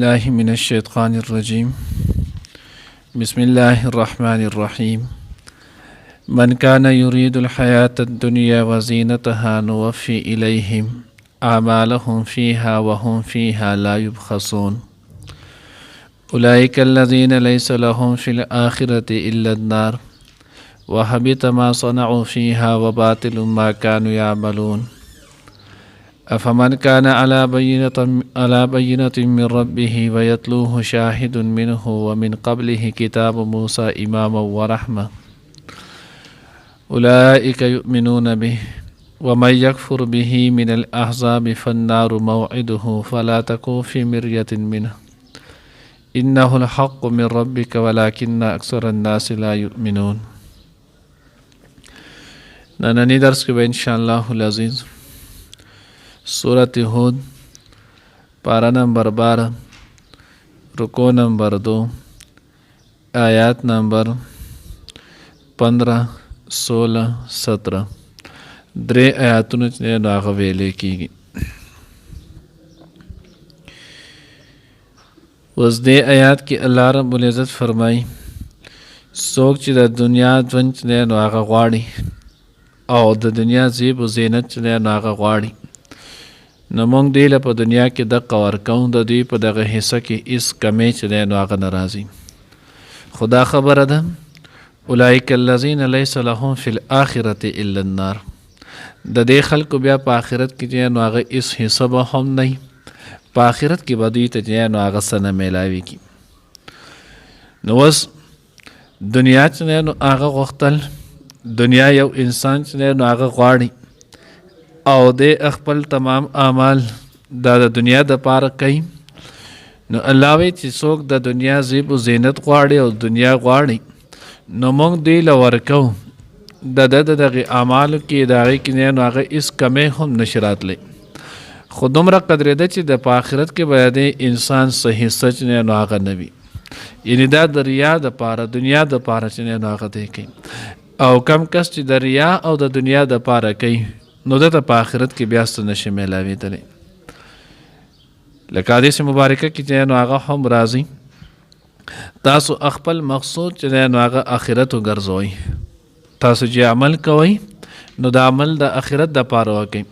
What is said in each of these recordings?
الله من الشيطان الرجيم بسم الله الرحمن الرحيم من كان يريد الحياة الدنيا وزينتها نوفي إليهم أعمالهم فيها وهم فيها لا يبخسون أولئك الذين ليس لهم في الآخرة إلا النار وحبط ما صنعوا فيها وباطل ما كانوا يعملون أفمن كان على بينة من ربه ويتلوه شاهد منه ومن قبله كتاب موسى إماما ورحمة أولئك يؤمنون به ومن يكفر به من الأحزاب فالنار موعده فلا تكن في مرية منه إنه الحق من ربك ولكن أكثر الناس لا يؤمنون. ننني درس के إن شاء الله العزيز सूरत हूद पारा नंबर 12 रुको नंबर 2 आयात नंबर 15 16 17 درې آیاتونه چې هغه ویلې کیږي. اوس دې آیات کې الله رب العزت فرمایي څوک چې د دنیا ژوند چې هغه غواړي او د دنیا زیب و زینت چې هغه غواړي نو مونږ دی له په دنیا کې دقه ورکوو د دوی په دغه حصه کې هېڅ کمی چې دی نو هغه نه راځي. خدا خبره ده اولئک الذین لیس لهم فی الآخرة الا النار. د دې خلکو بیا په آخرت کې چې نو هغه هېڅ حصه به هم نه وي، په آخرت کې به دوی ته چې نو هغه څه نه میلاویږي. نو اوس دنیا چې نو هغه غوښتل، دنیا یو انسان چې نو هغه غواړي او د خپل تمام اعمال د دنیا د پاره کوي، نو الله وی چې څوک د دنیا زیب و زینت غواړي او دنیا غواړي نو موږ دی له ورکو دغه اعمالو کې د هغې کې نو هغه هېڅ کمی هم نشي راتلی. خو دومره قدرې ده چې د په آخرت کې به د انسان څه حصه چې نو هغه نه وي، یعنې دا د ریا دپاره دنیا دپاره چې نو هغه دی کوي. او کم کس چې د ریا او د دنیا دپاره کوي نو دته په آخرت کې بیا څه نشي میلاوېدلی. لکه حدیث مبارکه کې چې نو هغه هم راځي تاسو خپل مقصود چې نو هغه آخرت وګرځوئ. تاسو چې عمل کوئ نو د عمل د آخرت دپاره وکئ،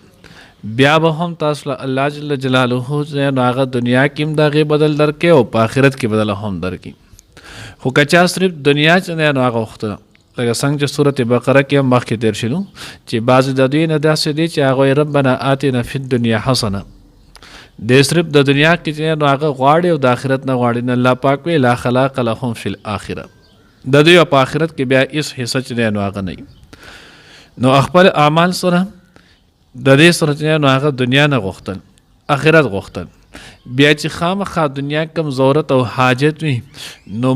بیا به هم تاسو له الله جل جلاله چې نو هغه دنیا کې هم د هغې بدل درکړي او په آخرت کې بدله هم درکړي. خو که چا صرف دنیا چې نو هغه غوښتله، لکه څنګه چې سورت بقره کې هم مخکې تیر شلو چې بعضې د دوی نه داسې دي چې هغه ربنا آتنا فی الدنیا حسنه، دی صرف د دنیا کې چې نو هغه غواړي او د آخرت نه غواړي. نه الله پاک وی لا خلاق لهم فی الآخره، د دوی په آخرت کې بیا هېڅ حصه چې نو هغه نه وي. نو خپل اعمال سره د دې سره چې نو هغه دنیا نه غوښتل، آخرت غوښتل، بیا چې خامخا دنیا کم ضرورت او حاجت وي نو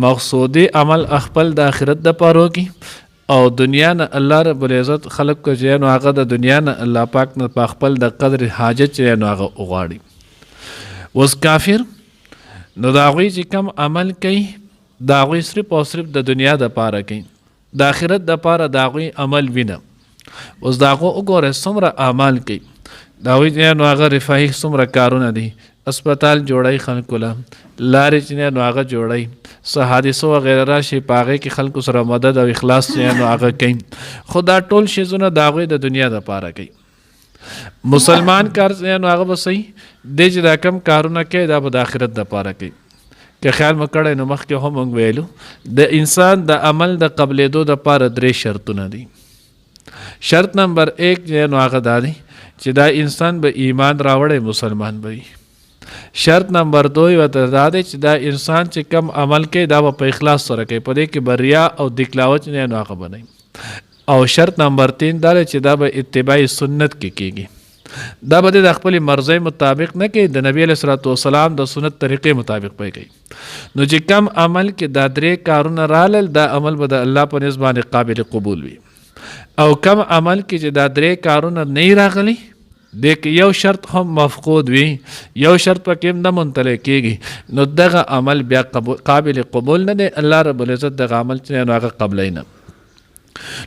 مقصودی عمل خپل د آخرت د پاره وکړي او دنیا نه الله رب العزت خلق کو چې نو هغه د دنیا نه الله پاک نه په خپل د قدر حاجت چې نو هغه وغواړي. اوس کافر نو د هغوی چې کم عمل کوي د هغوی صرف او صرف د دنیا د پاره کوي، د آخرت د پاره د هغوی عمل وینه. اوس د هغو وګوره څومره اعمال کوي، د هغوی چې نو هغه رفاهي څومره کارونه دي، اسپتال جوړی خلکو له، لارې چې نو هغه جوړی، څه حادثو وغیره راشي په هغې کې خلکو سره مدد او اخلاص چې نو هغه کوي. خو دا ټول شیزونه د هغوی د دنیا دپاره کوي. مسلمان کار چې نو هغه به صحیح دی چې دا کم کارونه کوي دا به د آخرت دپاره کوي. که خیال مو کړی نو مخکې هم موږ ویلو د انسان د عمل د قبلېدو دپاره 3 شرطونه دي. شرط نمبر 1 چې نو هغه دا دی چې دا انسان به ایمان راوړی مسلمان به وي. شرط نمبر 2 ورته دا دی چې دا انسان چې کم عمل کوي دا به په اخلاص سره کوي، په دې کې به ریا او دکلاوت نه هغه به نه. او شرط نمبر 3 دا دی چې دا به اتباع سنت کې کېږي، دا به د خپل مرضی مطابق نه کوي، د نبی علیه الصلاۃ والسلام د سنت طریقې مطابق به کوي. نو چې کم عمل کې دا 3 کارونه رالل دا عمل به د الله په نسبت باندې قابل قبول وي. او کم عمل کې چې دا 3 کارونه نه راغلي د یو شرط هم مفقود وي، یو شرط پکې هم نه منتلی کېږي، نو دغه عمل بیا قابل قبول نه دی. الله رب العزت دغه عمل چې نو هغه قبلی نه.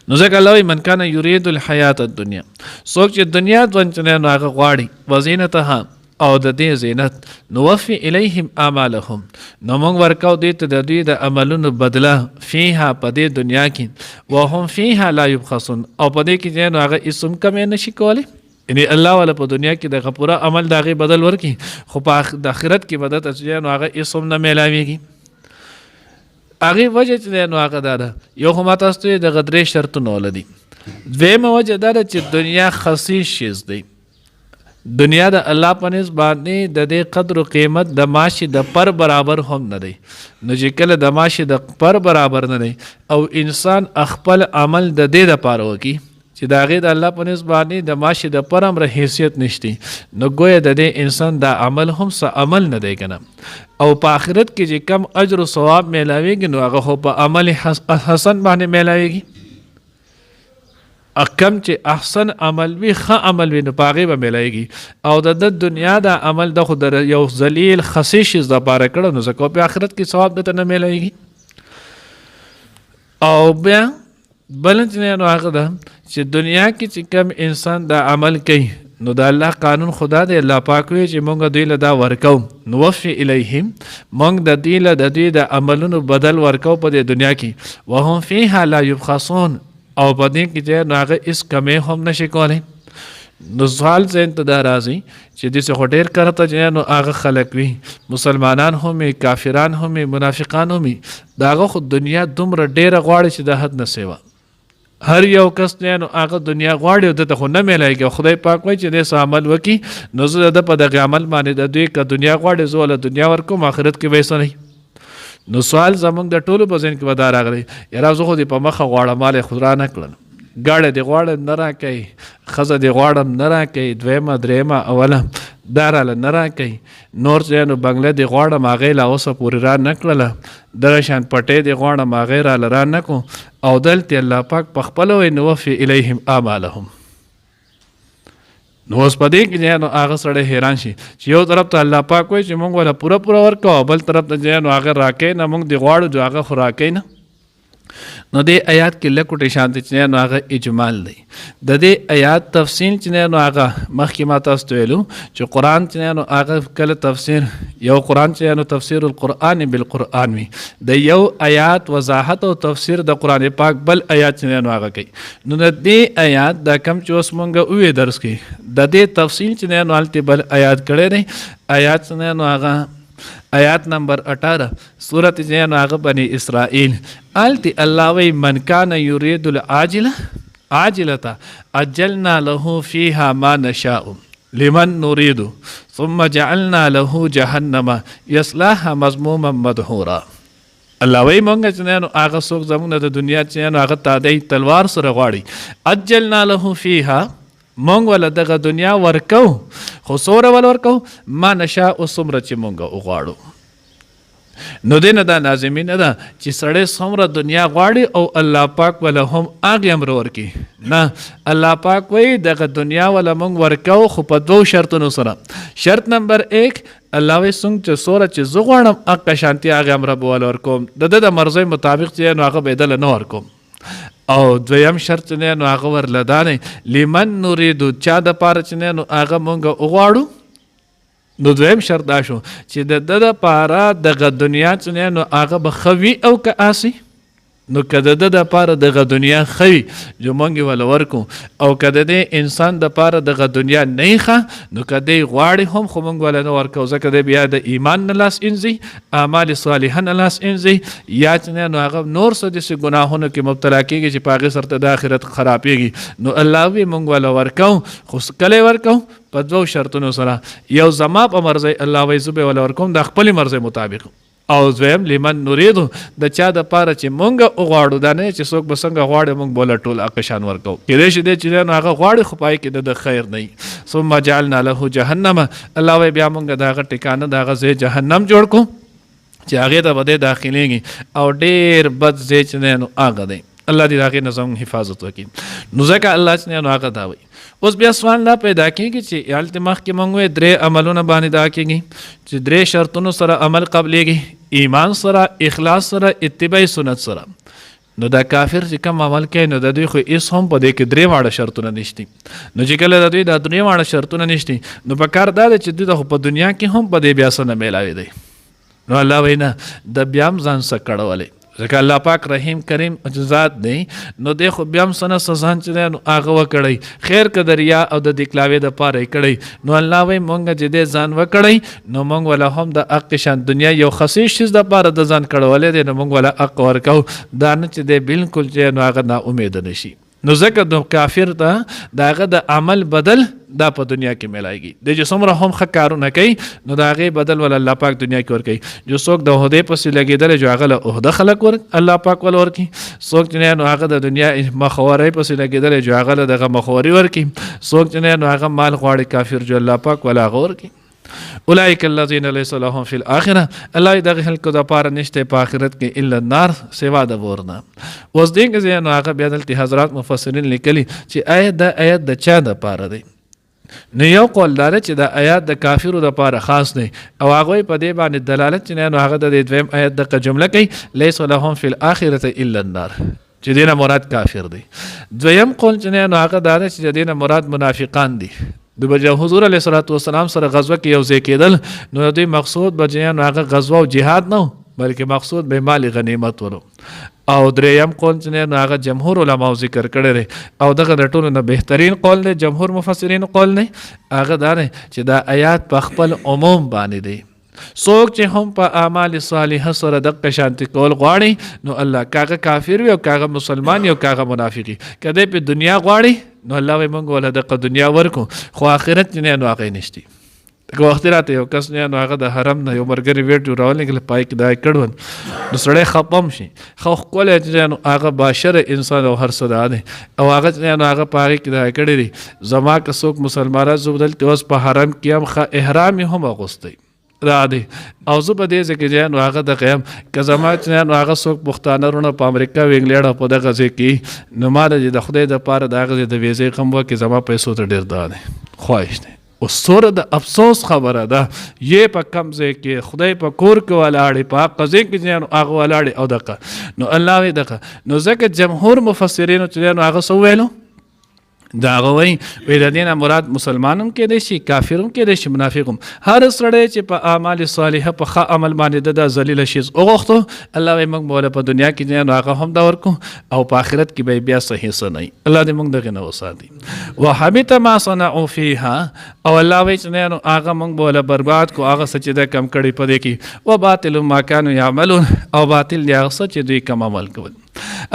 نو ځکه الله من کان یرید الحیات الدنیا، څوک چې دنیا ژوند چې نو هغه غواړي، وزینتها او د دې زینت نوفي الیهم اعمالهم نو موږ ورکاو دې ته د دوی د عملونو بدله فیها په دې دنیا کې وهم فیها لا یبخسون او په دې کې چې نو هغه اسم کمې نشي کولی یعنی الله والا په دنیا کې د پوره عمل د هغې بدل ورکي خو په د آخرت کې به درته چې نو هغه اسم نه میلاویږي هغې وجه چې نو هغه دا ده یو خو ما تاسو ته دغه درې شرطونه ولدي دویمه وجه دا ده چې دنیا خصیص شیز دی دنیا د الله په نسبت باندې د دې قدر و قیمت د ماشي د پر برابر هم نه دی نو چې کله د ماشي د پر برابر نه دی او انسان خپل عمل د دې دپاره وکړي چې د هغې د الله په نسبت باندې د ماشي د پر امره حیثیت نشتی نو گویا د دې انسان دا عمل هم څه عمل نه دی که نه او په آخرت کې چې کم اجر و ثواب میلاویږي نو هغه خو په عمل حسن باندې میلاویږي کم چې احسن عمل وي ښه عمل وي نو په هغې به میلاویږي او د دنیا دا عمل د خو د یو ذلیل خسي شیز دپاره کړه نو ځکه په آخرت کې ثواب درته نه میلاویږي او بیا بل چې نو هغه ده چې دنیا کې چې کم انسان دا عمل کوي نو د الله قانون خدا دی الله پاک وی چې مونږ دوی له دا ورکو نوفي الیهم مونږ د دوی له د دوی د عملونو بدل ورکو په دې دنیا کې وهم فیها لا یبخسون او په دې کې چې نو هغه هېڅ کمې هم نشي کولی نو سوال ذهن ته دا راځي چې داسې خو ډېر کرته چې نو هغه خلک وي مسلمانان هم وي کافران هم وي منافقان هم وي د هغه خو دنیا دومره ډېره غواړي چې د حد نه سیوه هر یو کس دی نو هغه دنیا غواړي او دته خو نه میلاږي خدای پاک وایي چې دې څه عمل وکړي نو زه د په دغه عمل باندې د دوی که دنیا غواړي زه وله دنیا ورکوم آخرت کې به یې څه نه نو سوال زمونږ د ټولو په ذهن کې به دا راغلی یاره زه خو دې په مخه غواړم مال یې خو را نه کړل ګاډی دې غواړم نه راکوي ښځه دې غواړم نه راکوي دویمه درېیمه اوله دا راله نه راکوي نور چې نو بنګله دې غواړم هغې لا اوسه پورې را نه کړله دغه شان پټۍ دې غواړم هغې راله را نه کړو او دلته الله پاک په خپله وایي نوفي الیهم اعمالهم نو اوس په دې کې نو هغه سړی حیران شي چې یو طرف ته الله پاک وایي چې مونږ وله پوره ورکوو او بل طرف ته نو هغه راکوي نه مونږ دې غواړو جو هغه خو راکوي نه نو دې آیات کې لکوټې شانتې چې نو هغه اجمال دی د دې آیات تفصیل چې نو هغه مخکې ما تاسو ته ویلو چې قرآن چې نو هغه کله تفسیر یو قرآن چې نو تفسیر القرآن بالقرآن وي د یو آیات وضاحت او تفسیر د قرآن پاک بل آیات چې نو هغه کوي نو د دې آیات د کم چې اوس مونږ ووی درس کې د دې تفصیل چې نو هلته بل آیات کړی دی آیات چې نو هغه آیات نمبر 18 سورت جو هغه بنی اسرائیل آلتی الله وی من کان یرید العاجله عاجلتا عجلنا له فیها ما نشاء لمن نريد ثم جعلنا له جهنم یصلاها مذموما مدحورا الله وی مونږ چې نو هغه څوک زموږ د دنیا چې نو هغه تادی تلوار سره غواړي عجلنا له فیها مونږ ولا دغه دنیا ورکو خو سوره ول ورکو ما نشاء او څومره چې مونږ وغواړو نو دینه دا لازمي نه ده چې سړی څومره دنیا غواړي او الله پاک ولا هم هغې امر ورکي نه الله پاک وایي دغه دنیا ولا مونږ ورکو خو په 2 شرطونو سره شرط نمبر 1 الله وایي څنګه چې سوره چې زه غواړم هغه شانتي هغې امر به ول ورکوم د مرضۍ مطابق چې نو هغه به یې دله نه ورکوم او دویم شرط چې نو هغه ورله دا دی لمن نریدو چا دپاره چې نو هغه مونږ وغواړو نو دویم شرط دا شو چې د ده دپاره دغه دنیا چې نو هغه به ښه وي او که آسي نو که د ده دپاره دغه دنیا ښه وي جو مونږ یې وله ورکو او که د دې انسان دپاره دغه دنیا نه یې ښه نو که دی غواړي هم خو مونږ وله نه ورکو ځکه دی بیا د ایمان نه لاس انځي اعمال صالحه نه لاس انځي یا چې نو هغه نور څه داسې ګناهونو کې مبتلا کېږي چې په هغې سره ته د آخرت خرابېږي نو الله وی مونږ وله ورکو خو کله یې ورکو په 2 شرطونو سره یو زما په مرضۍ الله وی زه به وله ورکوم د خپلې مرضۍ مطابق او دویم لمن نریدو د چا دپاره چې مونږ وغواړو دا نه چې څوک به څنګه غواړي مونږ بوله ټول هغه شان ورکوو کېدای شي دی چې نو هغه غواړي خو پای کې د خیر نه وي ثم جعلنا له جهنم الله وایي بیا مونږ د هغه ټکانه د هغه ځای جهنم جوړ کړو چې هغې ته به دی داخلېږي او ډېر بد ځای چې نو هغه دی الله دې د هغې نه زموږ حفاظت وکړي نو ځکه الله چې نو هغه دا وایي اوس بیا سوال دا پیدا کېږي چې هلته مخکې مونږ وایي 3 عملونه باندې دا کېږي چې 3 شرطونو سره عمل قبلېږي ایمان سره اخلاص سره اتباع سنت سره نو دا کافر چې کوم عمل کوي نو د دوی خو هیڅ هم په دې کې درې واړه شرطونه نشتی. نو چې کله د دوی دا درې واړه شرطونه نشتی نو په کار دا ده چې دوی د په دنیا کې هم په دې بیا څه نه میلاوي دی. نو الله وینا د بیا هم ځان څه کړولی ځکه الله پاک رحیم کریم ذات دی نو دی خو بیا هم څه نه څه ځان چې دی نو هغه وکړی خیر که د ریا او د دکلاوې دپاره یې کړی نو الله وایي مونږ چې دی ځان وکړی نو مونږ ولا هم د حق شان دنیا یو خصیص چیز دپاره د ځان کړولی دی نو مونږ ولا حق ورکو دا نه چې دی بالکل چې نو هغه ناامیده نشي. نو ځکه د کافر ته د هغه د عمل بدل دا په دنیا کې میلایږي. د چې څومره هم ښه کارونه کوي نو د هغې بدل ول الله پاک دنیا کې ورکوي. جو څوک د عهدې پسې لګېدلی جو هغه له عهده خلک الله پاک ول ورکړي. څوک چې نو هغه د دنیا مخورۍ پسې لګېدلی جو هغه له دغه مخوري ورکړي. څوک چې نو هغه مال غواړي کافر جو الله پاک ول هغه ورکړي. اولئک الذین لیس لهم فی الاخره الله دغه خلکو د پاره نشته په آخرت کې الا النار سوا د ورنا. اوس دغه ځای نو هغه بیا دلته حضرات مفسرین لیکلي چې آیت د چا د پاره دی. نو یو قول داره چې د آیات د کافرو د پاره خاص دی او هغه په دې باندې دلالت چې نو هغه د دویم آیت د جمله کوي لیس لهم فی الاخره الا النار چې دینه مراد کافر دی. دویم قول چې نو هغه داره چې دینه مراد منافقان دي. د بجا حضور علیه الصلاۃ والسلام سره غزوه کې یو ځای کېدل نو دوی مقصود بجیان هغه غزوه او جهاد نه بلکې مقصود به مال غنیمت ورو. او دریم قول چې نو هغه جمهور علما ذکر کړی او دغه د ټولو نه بهترین قول دی جمهور مفسرین قول نه هغه دا چې دا آیات په خپل عموم باندې دی. څوک چې هم په اعمال صالحه سره دغه شانتي کول غواړي نو الله کاغه کافر وي او کاغه مسلمان او کاغه منافقي کده په دنیا غواړي نو الله وي مونږ ول دغه دنیا ورکو خو آخرت نه نو هغه نشتی. دغه وخت راته یو کس نه نو هغه د حرم نه یو مرګري ویټ جوړول کې پای کې دای کړون نو سړی خپم شي خو کول چې نو هغه بشر انسان او هر څه ده او هغه نو هغه پای کې دای کړی زما که څوک مسلمانان زودل ته اوس په حرم کې هم احرام هم اغوستي را دی او زه په دې ځکه چې نو هغه د قیام که زما چې نو هغه څوک پښتانه رونه په امریکا او انګلینډ په دغه ځای کې نو ما د خدای د پاره د هغه د ویزې کم وکړي زما پیسو ته ډېر ده خواهش دی. اوس سوره د افسوس خبره ده یې په کم ځای کې خدای په کور کې ولاړې په حق ځای کې چې نو هغه ولاړې او دغه نو الله وی دغه نو ځکه جمهور مفسرینو چې نو هغه سو ویلو دا غوي وې د دینه مراد مسلمانم کې دي شي کافرم کې دي شي منافقم هر سړی چې په اعمال صالحه په ښه عمل باندې د ذلیل شي او غوښتو الله یې موږ مولا په دنیا کې نه هغه هم دا ورکو او په آخرت کې به بیا صحیح سنئ. الله دې موږ دغه نه وساتي. وحبط ما صنعوا فيها او الله وې چې نه هغه موږ مولا برباد کو هغه سچ د کم کړي په دې کې و باطل ما كانوا يعملون او باطل دی هغه چې دوی کوم عمل کول.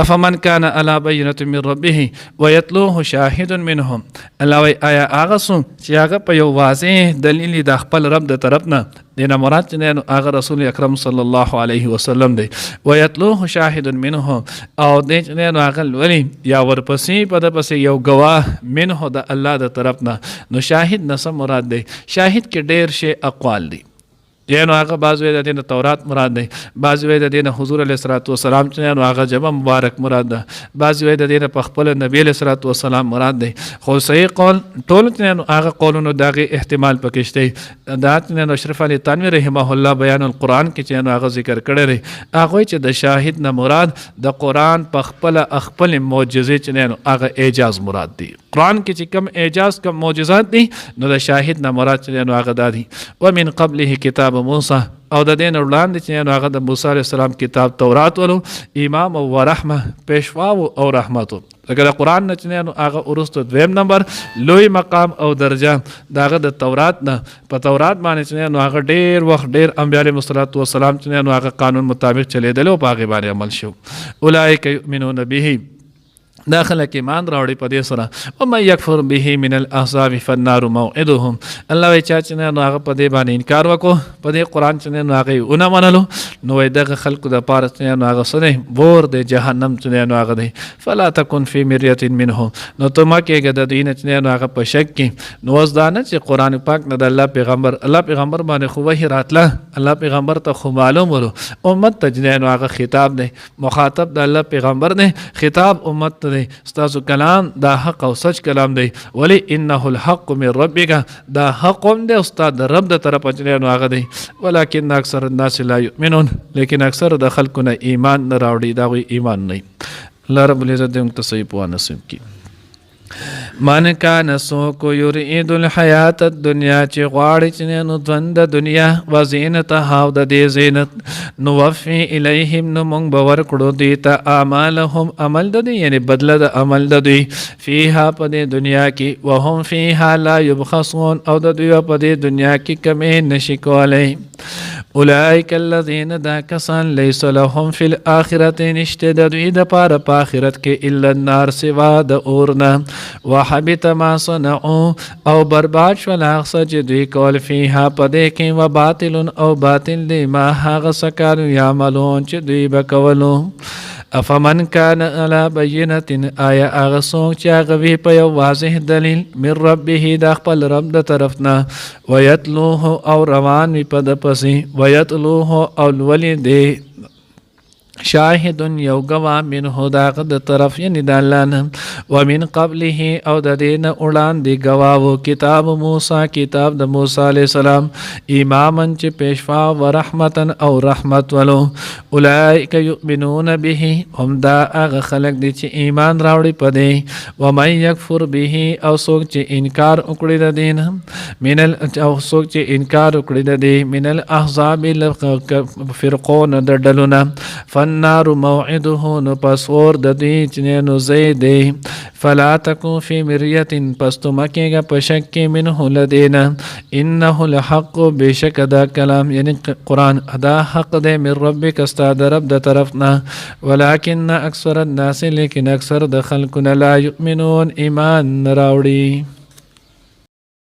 افمن كان على بينة من ربه ويتلوه شاهد منهم الله وی آیا هغه څوک چې هغه په یو واضح دلیل د خپل رب د طرف نه دینه مراد چې هغه رسول اکرم صلی الله علیه وسلم دی ويتلوه شاهد منهم او دې چې هغه ولی یا ورپسې په د پسې یو گواه منه د الله د طرف نه نو شاهد نه مراد دی. شاهد کې ډېر شی اقوال دي یعنی هغه بعض وی د دین تورات مراد دی بعض وی د دین حضور علیه الصلاۃ والسلام چې هغه جمع مبارک مراد ده بعض وی د دین په خپل نبی علیه الصلاۃ والسلام مراد دی. خو صحیح قول ټول چې هغه قولونو دغه احتمال پکې شته. دا چې اشرف علی تنویر رحمه الله بیان القرآن کې چې هغه ذکر کړی دی هغه چې د شاهد نه مراد د قرآن په خپل معجزې چې هغه اعجاز مراد دی. قرآن کې چې کم اعجاز کم معجزات دي نو د شاهد نه مراد چې هغه دادي. ومن قبله کتاب موسی او د دین وړاندې چې هغه د موسی علیه السلام کتاب تورات ولو امام او رحمه پېشوا او رحمت دغه د قرآن نه چې هغه ورسته دویم نمبر لوی مقام او درجه دغه د تورات نه په تورات باندې چې هغه ډېر وخت ډېر انبیاء علیهم الصلاۃ والسلام چې هغه قانون مطابق چلیدل او په هغه باندې عمل شو. اولئک یؤمنون به دا خلک ایمان راوړي په دې سره او مې یکفر به من الاحزاب فالنار موعدهم الله وی چا چې نو هغه په دې باندې انکار وکړو په دې قرآن چې نو هغه ونه منلو نو دغه خلکو د پاره چې نو هغه سره ور د جهنم چې نو هغه دی. فلا تکن فی مریه منه نو ته ما کېږه د دین چې نو هغه په شک کې نو اوس دا نه چې قرآن پاک نه د الله پیغمبر باندې خو وحی راتله الله پیغمبر ته خو معلوم ورو امت ته چې نو هغه خطاب دی مخاطب د الله پیغمبر نه خطاب امت ته دی ستاسو کلام دا حق او سچ کلام دی ولی انه الحق من ربک دا حق هم دی استاد د رب د طرف چې نو هغه دی ولکن اکثر الناس لا یؤمنون لیکن اکثر د خلکو نه ایمان نه راوړي دا وی ایمان نه الله رب العزت دې موږ ته صحیح پوهه نصیب کړي من کان سوک یرید الحیات الدنیا چې غواړي چې نو ژوند د دنیا وزینتها او د دې زینت نوفي الیهم نو موږ به ورکړو دوی ته اعمالهم عمل د دوی یعنی بدله د عمل د دوی فیها په دې دنیا کې وهم فیها لا یبخسون او د دوی په دې دنیا کې کمې نشي کولی اولئک الذین دا کسان لیس لهم فی الاخرة نشته د دوی د پاره په آخرت کې الا النار سوا د اورنا وحبط ما صنعوا او برباد شول هغه چې دوی کول فیها په دې کې و باطل او باطل دی ما هغه سکانو یعملون چې دوی بکولو افمن کان علی بینة آیا هغه څوک چې هغه وی په یو واضح دلیل من ربه د خپل رب د طرفنا ویتلوه او روان وي په د پسې ویتلوه او لولي دی شاهد یو گواه منه داغه د طرف یعنی د الله نه ومن قبله او د دین وړاندې گواه کتاب موسی کتاب د موسی علی السلام امامن چې پیشوا و رحمتا او رحمت ولو اولئک یؤمنون به هم دا هغه خلق دي چې ایمان راوړي پدې و من یکفر به او څوک چې انکار وکړي د دین من او څوک چې انکار وکړي د دین من الاحزاب فرقون د ډلونه النار موعده نو پسور د دې چې نو زید فلا تکو فی مریه پس تو مکیگا پشک منه لدینا انه الحق بشک دا کلام یعنی قرآن دا حق دے من ربک استاد رب د طرفنا ولکن اکثر الناس لیکن اکثر د خلقنا لا یؤمنون ایمان راوړي